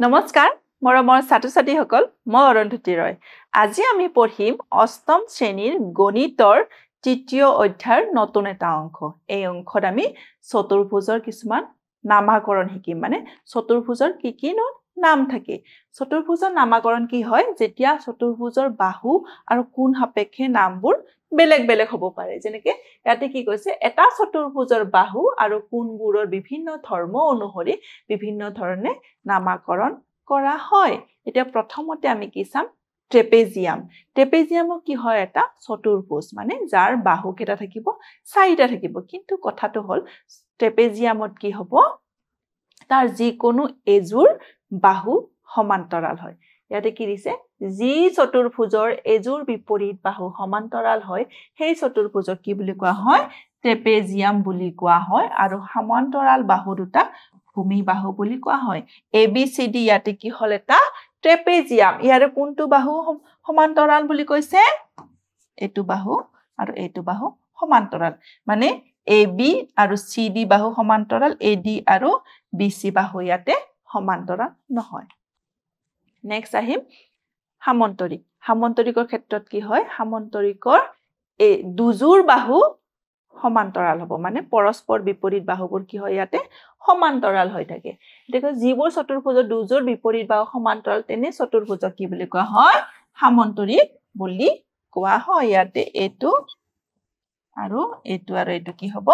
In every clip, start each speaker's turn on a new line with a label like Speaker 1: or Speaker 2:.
Speaker 1: নমস্কাৰ মৰমৰ ছাত্ৰ-ছাত্ৰীসকল মই অৰুন্ধতী ৰয় আজি আমি পঢ়িম অষ্টম শ্ৰেণীৰ গণিতৰ তৃতীয় অধ্যায়ৰ নতুন এটা অংশ এই অংশত আমি চতুৰ্ভুজৰ কিছুমান নামাকৰণ শিকিম মানে চতুৰ্ভুজৰ কি নাম থাকে চতুৰ্ভুজৰ নামাকৰণ কি হয় যেতিয়া চতুৰ্ভুজৰ বাহু আৰু কোণ সাপেক্ষে নামবোৰ বেলেগ বেলেগ হ'ব পাৰে যেনেকৈ ইয়াতে কি কৈছে এটা চতুৰ্ভুজৰ বাহু আৰু কোণবোৰৰ বিভিন্ন ধৰ্ম অনুসৰি বিভিন্ন ধৰণে নামাকৰণ কৰা হয় এতিয়া প্ৰথমতে আমি কি চাম ট্ৰেপেজিয়াম ট্ৰেপেজিয়ামক কি হয় এটা চতুৰ্ভুজ মানে যাৰ বাহু কেইটা থাকিব চাৰিটা থাকিব কিন্তু কথাটো হ'ল ট্ৰেপেজিয়ামত কি হ'ব তাৰ যিকোনো এজোৰ বাহু সমান্তৰাল হয় ইয়াতে কি দিছে যি চতুৰ্ভুজৰ এজোৰ বিপৰীত বাহু সমান্তৰাল হয় সেই চতুৰ্ভুজক কি বুলি কোৱা হয় ট্ৰেপেজিয়াম বুলি কোৱা হয় আৰু সমান্তৰাল বাহু দুটা ভূমি বাহু বুলি কোৱা হয় ABCD ইয়াতে কি হল এটা ট্ৰেপেজিয়াম ইয়াৰ কোনটো বাহু সমান্তৰাল বুলি কৈছে এটো বাহু আৰু এটো বাহু সমান্তৰাল মানে AB আৰু CD বাহু সমান্তৰাল AD আৰু BC বাহু ইয়াতে সমান্তৰাল নহয় নেক্সট আহিম সামন্তৰিক সামন্তৰিকৰ ক্ষেত্ৰত কি হয় সামন্তৰিকৰ এই দুজোৰ বাহু সমান্তৰাল হ'ব মানে পৰস্পৰ বিপৰীত বাহুবোৰ কি হয় ইয়াতে সমান্তৰাল হৈ থাকে দেখো যিবোৰ চতুৰ্ভুজৰ দুজোৰ বিপৰীত বাহু সমান্তৰাল তেনে চতুৰ্ভুজক কি বুলি কোৱা হয় সামন্তৰিক বুলি কোৱা হয় ইয়াতে এটো আৰু এটো কি হ'ব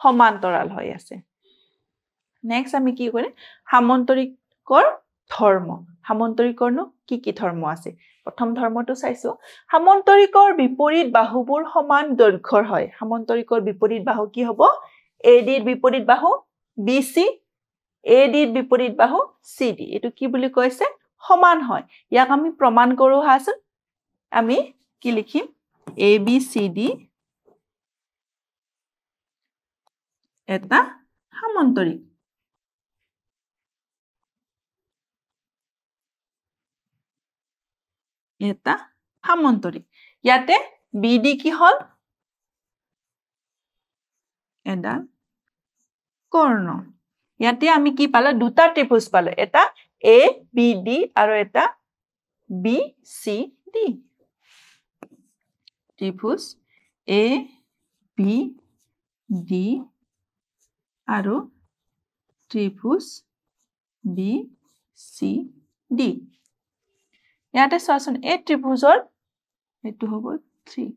Speaker 1: সমান্তৰাল হৈ আছে নেক্সট আমি কি কৰিম সামন্তৰিকৰ ধৰ্ম সামন্তৰিকৰনো কি ধৰ্ম আছে প্ৰথম ধৰ্মটো চাইছো সামন্তৰিকৰ বিপৰীত বাহুবোৰ সমান দৈৰ্ঘ্যৰ হয় সামন্তৰিকৰ বিপৰীত বাহু কি হ'ব AD ৰ বিপৰীত বাহু BC AD ৰ বিপৰীত বাহু CD এটো কি বুলি কৈছে সমান হয় ইয়াক আমি প্ৰমাণ কৰো হাচোন আমি কি লিখিম ABCD এটা সামন্তৰিক এটা সামন্তৰিক ইয়াতে BD কি হল এডাল কৰ্ণ ইয়াতে আমি কি পালো দুটা ত্ৰিভুজ পালো এটা ABD আৰু এটা BCD ত্ৰিভুজ ABD আৰু ত্ৰিভুজ BCD ইয়াতে চোৱাচোন এই ত্ৰিভুজৰ এটো হ'ব 3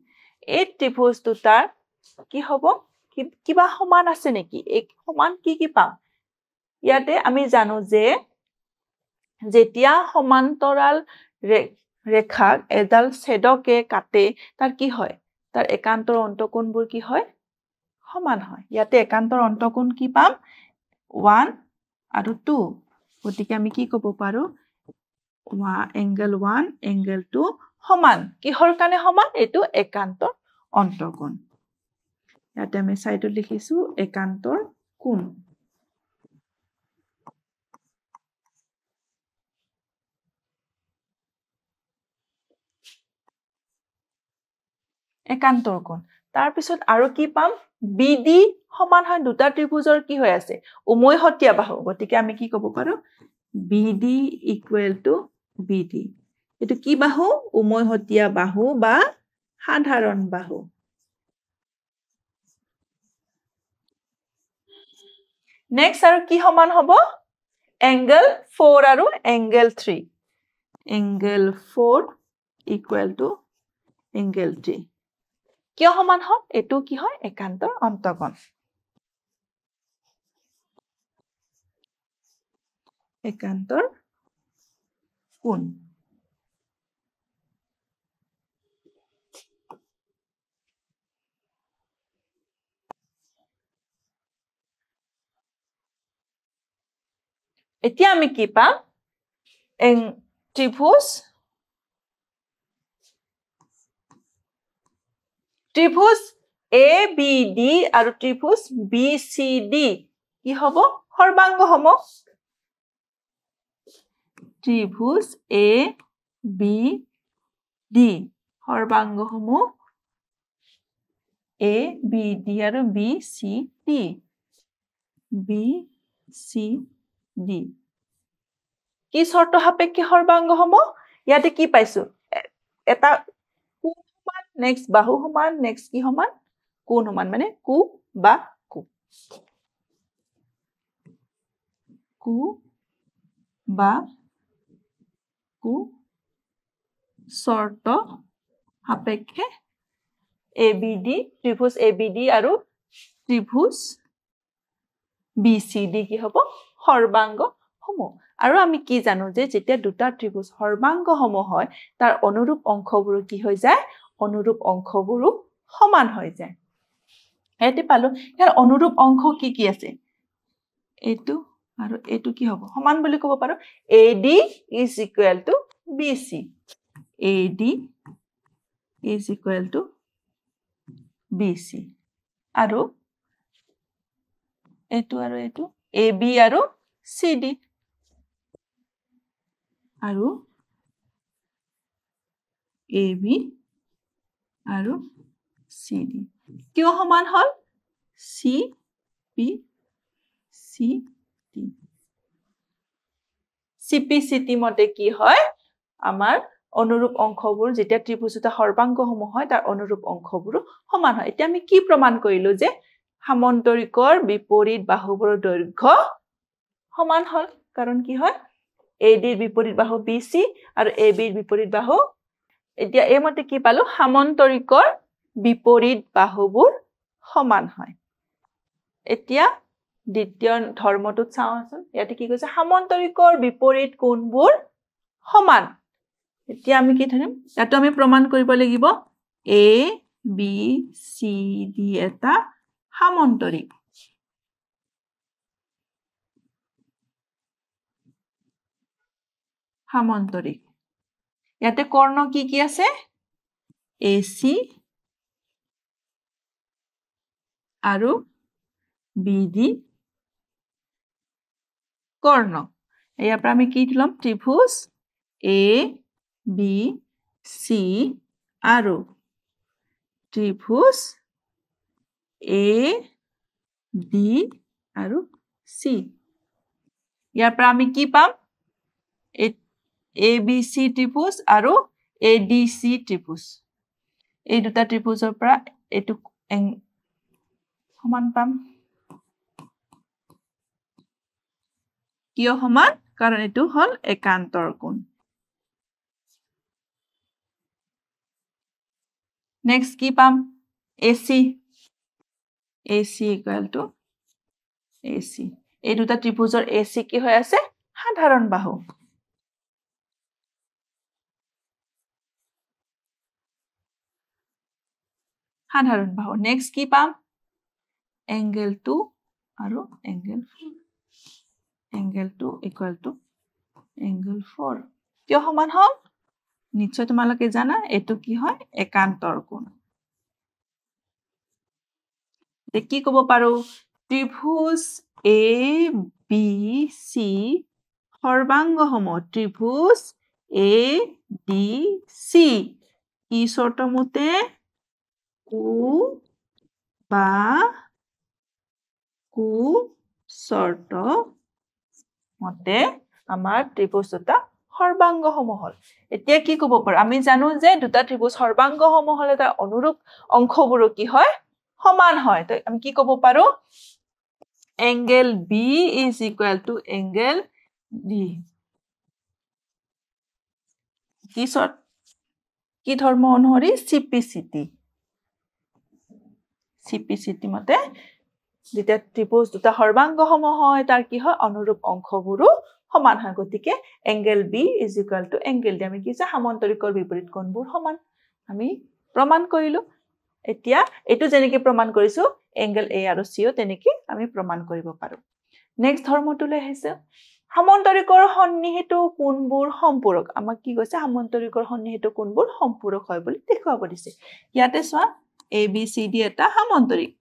Speaker 1: এই ত্ৰিভুজ দুটাৰ কি হ'ব কিবা সমান আছে নেকি এক সমান কি পাম ইয়াতে আমি জানো যে যেতিয়া সমান্তৰাল ৰেখাক এডাল ছেদকে কাটে তাৰ কি হয় তাৰ একান্তৰ অন্তকোণবোৰ কি হয় সমান হয় ইয়াতে একান্তৰ অন্তকোণ কি পাম 1 আৰু 2 গতিকে আমি কি ক'ব পাৰো angle 1 angle 2 সমান কিহৰ কাৰণে সমান এটো একান্তৰ অন্তকোণ ইয়াতে আমি সাইডত লিখিছো একান্তৰ কোণ একান্তৰ কোণ তাৰ পিছত আৰু কি পাম BD সমান হয় দুটা ত্ৰিভুজৰ কি হৈ আছে উমৈহতীয়া বাহু গতিকে আমি কি ক'ব পাৰো BD = BD এটো কি বাহু উমৈহতীয়া বাহু বা সাধাৰণ বাহু নেক্সট আৰু কি সমান হ'ব angle 4 আৰু angle 3 angle 4 = angle 3 কিয় সমান হয় এটো কি হয় একান্তৰ অন্তকোণ একান্তৰ কোণ এতিয়া আমি কি পাম ত্ৰিভুজ ABD আৰু ত্ৰিভুজ BCD কি হ'ব সৰ্বাংগ হ'ব ত্ৰিভুজ ABD সৰ্বাংগ সমূহ ABD আৰু BCD কি শৰ্ত সাপেক্ষে সৰ্বাংগ সম ইয়াতে কি পাইছো এটা কোণ সমান নেক্সট বাহু সমান নেক্সট কি সমান কোণ সমান মানে কু বা কু কু বা কু শৰ্ত সাপেক্ষে ABD ত্ৰিভুজ ABD আৰু ত্ৰিভুজ BCD কি হ'ব সৰ্বাংগ সম আৰু আমি কি জানো যে যেতিয়া দুটা ত্ৰিভুজ সৰ্বাংগ সম হয় তাৰ অনুৰূপ অংশবোৰ কি হৈ যায় অনুৰূপ অংশবোৰ সমান হৈ যায় এতে পালো ইয়াৰ অনুৰূপ অংশ কি আছে এটো আৰু এটো কি হ'ব সমান বুলি ক'ব পাৰো AD is equal to BC AD is equal to BC আৰু এটো AB আৰু CD আৰু AB আৰু CD কিয় সমান হল CPCT মতে কি হয় আমাৰ অনুৰূপ অংশবোৰ যেতিয়া ত্ৰিভুজ এটা সৰ্বাংগ সম হয় তাৰ অনুৰূপ অংশবোৰ সমান হয় এতিয়া আমি কি প্ৰমাণ কৰিলো যে সামন্তৰিকৰ বিপৰীত বাহুবোৰৰ দৈৰ্ঘ্য সমান হল কাৰণ কি হয় AD ৰ বিপৰীত বাহু BC আৰু AB ৰ বিপৰীত বাহু এতিয়া এই মতে কি পালো সামন্তৰিকৰ বিপৰীত বাহুবোৰ সমান হয় এতিয়া দ্বিতীয় ধৰ্মটোত চাওঁচোন ইয়াতে কি কৈছে সামন্তৰিকৰ বিপৰীত কোণবোৰ সমান এতিয়া আমি কি ধৰিম ইয়াতো আমি প্ৰমাণ কৰিব লাগিব ABCD এটা সামন্তৰিক ইয়াতে কৰ্ণ কি আছে AC আৰু BD কৰ্ণ ইয়াৰ পৰা আমি কি দিলাম ত্ৰিভুজ ABC আৰু ত্ৰিভুজ AD আৰু C ইয়াৰ পৰা আমি কি পাম ABC ত্ৰিভুজ আৰু ADC ত্ৰিভুজ এই দুটা ত্ৰিভুজৰ পৰা এটো সমান পাম কিয় সমান কাৰণ এটো হল একান্তৰ কোণ নেক্সট কি পাম AC equal to AC এই দুটা ত্ৰিভুজৰ AC কি হৈ আছে সাধাৰণ বাহু নেক্সট কি পাম angle 2 আৰু angle 2 equal to angle 4 কিয় সমান হল নিশ্চয় তোমালোকে জানা এটো কি হয় একান্তৰ কোণ কি ক'ব পাৰো ত্ৰিভুজ ABC সৰ্বাংগ সম ত্ৰিভুজ ADC কি শৰ্ত মতে কু বা কু শৰ্ত মতে আমাৰ ত্ৰিভুজ দুটা সৰ্বাংগ সম হল এতিয়া কি ক'ব পাৰো আমি জানো যে দুটা ত্ৰিভুজ সৰ্বাংগ সম হলে তাৰ অনুৰূপ অংশবোৰ কি হয় সমান হয় তো আমি কি ক'ব পাৰো angle B is equal to angle D কি ধৰ্ম অনুসৰি CPCT মতে যেতিয়া ত্ৰিভুজ দুটা সৰ্বাংগ সম হয় তাৰ কি হয় অনুৰূপ অংশবোৰ সমান হয় গতিকে angle B is equal to angle D আমি কি আছে সামন্তৰিকৰ বিপৰীত কোণবোৰ সমান আমি প্ৰমাণ কৰিলো এতিয়া এটো যেনেকৈ প্ৰমাণ কৰিছো angle A আৰু C ও তেনেকৈ আমি প্ৰমাণ কৰিব পাৰো নেক্সট ধৰ্মটোলৈ আহিছে সামন্তৰিকৰ সন্নিহিত কোণবোৰ সম্পূৰক আমাক কি কৈছে সামন্তৰিকৰ সন্নিহিত কোণবোৰ সম্পূৰক হয় বুলি দেখুৱাব দিছে ইয়াতে চোৱা ABCD এটা সামন্তৰিক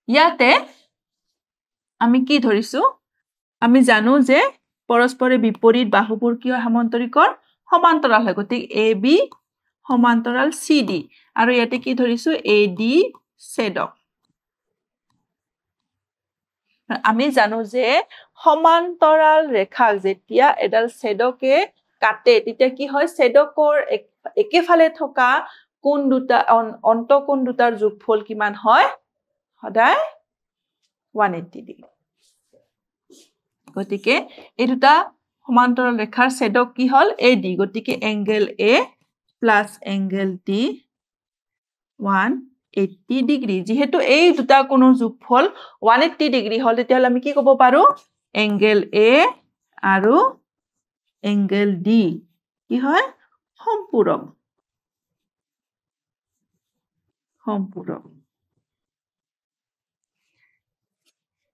Speaker 1: ইয়াতে আমি কি ধৰিছো আমি জানো যে পৰস্পৰে বিপৰীত বাহুবোৰ কি হয় সামন্তৰিকৰ সমান্তৰাল হয় গতিকে AB সমান্তৰাল CD আৰু ইয়াতে কি ধৰিছো AD ছেডক আমি জানো যে সমান্তৰাল ৰেখা যেতিয়া এডাল ছেডকে কাটে তেতিয়া কি হয় ছেডকৰ একেফালে থকা কোণ দুটা অন্তঃকোণ দুটাৰ যোগফল কিমান হয় সদায় 180 ডিগ্ৰী গতিকে এই দুটা সমান্তৰাল ৰেখাৰ ছেডক কি হল AD গতিকে angle A plus angle D 180 degree যেহেতু এই দুটা কোণৰ যোগফল 180 ডিগ্ৰী হল তেতিয়া আমি কি ক'ব পাৰো এংগল A আৰু এংগল D কি হয় সম্পূৰক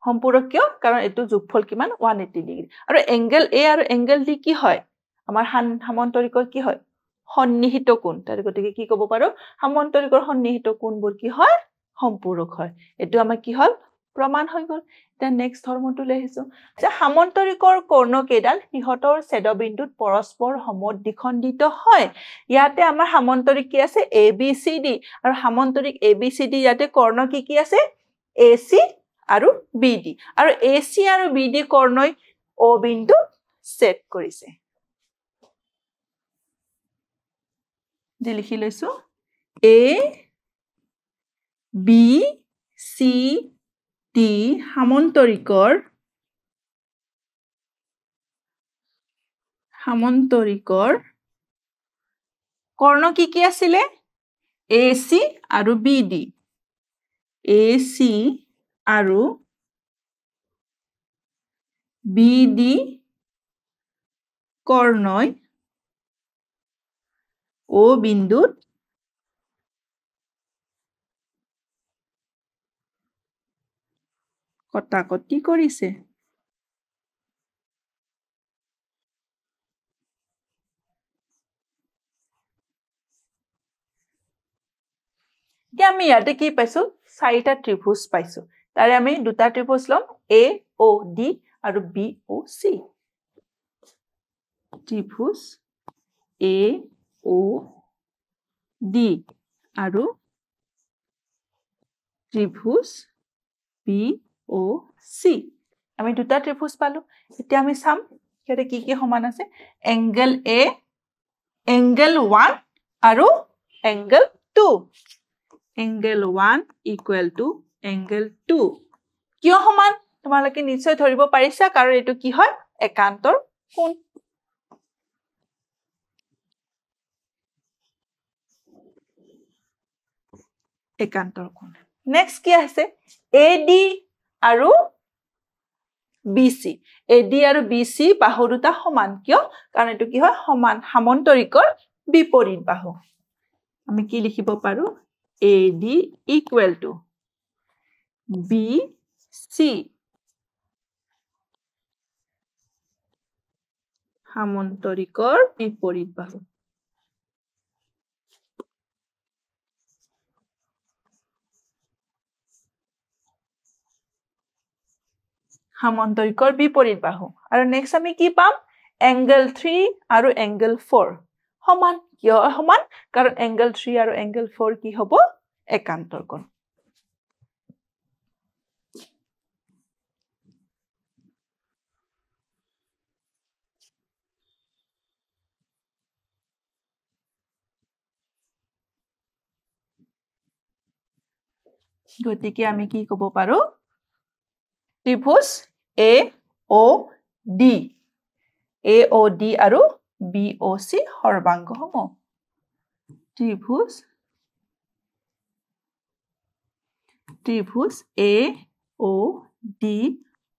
Speaker 1: সম্পূৰক কিয় কাৰণ এটো যোগফল কিমান 180 ডিগ্ৰী আৰু এংগল A আৰু এংগল D কি হয় আমাৰ সমান্তৰিকৰ কি হয় সন্নিহিত কোণ তাৰ গতিকে কি ক'ব পাৰো সমান্তৰিকৰ সন্নিহিত কোণবোৰ কি হয় সম্পূৰক হয় এটো আমাৰ কি হল প্ৰমাণ হৈ গল তে নেক্সট ধৰ্মটো লৈছো যে সমান্তৰিকৰ কৰ্ণ কেডাল সিহতৰ ছেদবিন্দুত পৰস্পৰ সমদ্বিখণ্ডিত হয় ইয়াতে আমাৰ সমান্তৰিক কি আছে ABCD আৰু সমান্তৰিক ABCD ইয়াতে কৰ্ণ কি আছে AC আৰু BD আৰু AC আৰু BD কৰ্ণই O বিন্দু ছেদ কৰিছে যে লিখি লৈছো A B C D সমান্তৰিকৰ কৰ্ণ কি আছিলে AC আৰু BD AC আৰু BD কৰ্ণই O বিন্দুত কটাকটি কৰিছে আমি ইয়াতে কি পাইছো চাৰিটা ত্ৰিভুজ পাইছো তাৰে আমি দুটা ত্ৰিভুজ লম AOD আৰু BOC ত্ৰিভুজ AOD আৰু ত্ৰিভুজ BOC আমি দুটা ত্ৰিভুজ পালো এতিয়া আমি চাম ইয়াতে কি সমান আছে এংগল A এংগল 1 আৰু angle 2 angle 1 equal to angle 2 কিয় সমান তোমালোকে নিশ্চয় ধৰিব পাৰিছা কাৰণ এটো কি হয় একান্তৰ কোণ নেক্সট কি আছে AD আৰু BC AD আৰু BC বাহু দুটা সমান কিয় কাৰণ এটো কি হয় সমান সমান্তৰিকৰ বিপৰীত বাহু আমি কি লিখিব পাৰো AD equal to BC সমান্তৰিকৰ বিপৰীত বাহু সমান্তৰিকৰ বিপৰীত বাহু আৰু নেক্সট আমি কি পাম এংগল 3 আৰু এংগল 4 সমান কিয় সমান কাৰণ এংগল 3 আৰু এংগল 4 কি হ'ব একান্তৰ কোণ গতিকে আমি কি ক'ব পাৰো ত্ৰিভুজ AOD আৰু BOC সৰ্বাংগ সম ত্ৰিভুজ AOD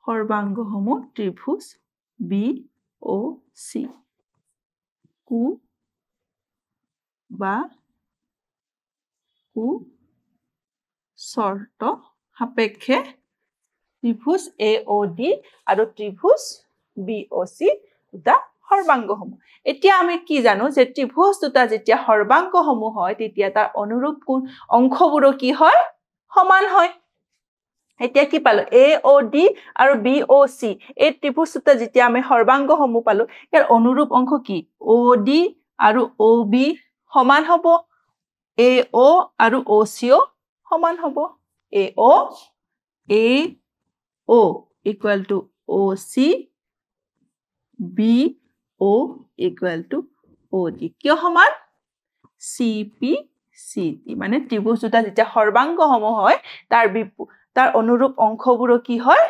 Speaker 1: সৰ্বাংগ সম ত্ৰিভুজ BOC কু বা কু শৰ্ত সাপেক্ষে ত্ৰিভুজ AOD আৰু ত্ৰিভুজ BOC দুটা সৰ্বাংগ সম এতিয়া আমি কি জানো যে ত্ৰিভুজ দুটা যেতিয়া সৰ্বাংগ সম হয় তেতিয়া তাৰ অনুৰূপ কোণ অংশবোৰ কি হয় সমান হয় এতিয়া কি পালো AOD আৰু BOC এই ত্ৰিভুজ দুটা যেতিয়া আমি সৰ্বাংগ সম পালো ইয়াৰ অনুৰূপ অংশ কি OD আৰু OB সমান হ'ব AO আৰু OCO সমান হ'ব AO equal to OC BO equal to OD কিয় সমান CP CT মানে ত্ৰিভুজ দুটা যেতিয়া সৰ্বাংগ সম হয় তাৰ অনুৰূপ অংশবোৰ কি হয়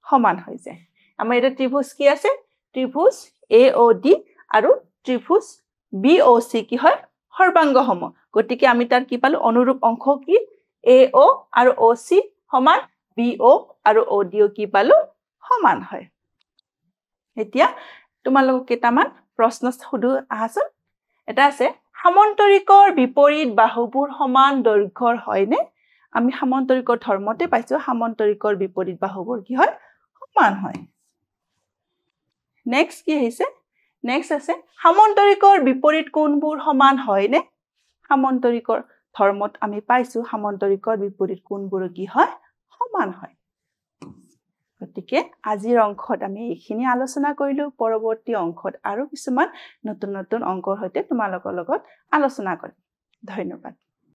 Speaker 1: সমান হৈ যায় আমাৰ এটা ত্ৰিভুজ কি আছে ত্ৰিভুজ AOD আৰু ত্ৰিভুজ BOC কি হয় সৰ্বাংগ সম গতিকে আমি তাৰ কি পালো অনুৰূপ অংশ কি AO আৰু OC সমান BO আৰু ODO কি পালো সমান হয় এতিয়া তোমালোকক কেইটামান প্ৰশ্ন সুধো আহাচোন এটা আছে সামন্তৰিকৰ বিপৰীত বাহুবোৰ সমান দৈৰ্ঘ্যৰ হয়নে আমি সামন্তৰিকৰ ধৰ্মতে পাইছো সামন্তৰিকৰ বিপৰীত বাহুবোৰ কি হয় সমান হয় নেক্সট কি হৈছে নেক্সট আছে সামন্তৰিকৰ বিপৰীত কোণবোৰ সমান হয়নে সামন্তৰিকৰ ধৰ্মত আমি পাইছো সামন্তৰিকৰ বিপৰীত কোণবোৰ কি হয় সমান হয় গতিকে আজিৰ অংকত আমি এইখিনি আলোচনা কৰিলো পৰৱৰ্তী অংকত আৰু কিছুমান নতুন নতুন অংকৰ সৈতে তোমালোকৰ লগত আলোচনা কৰিম ধন্যবাদ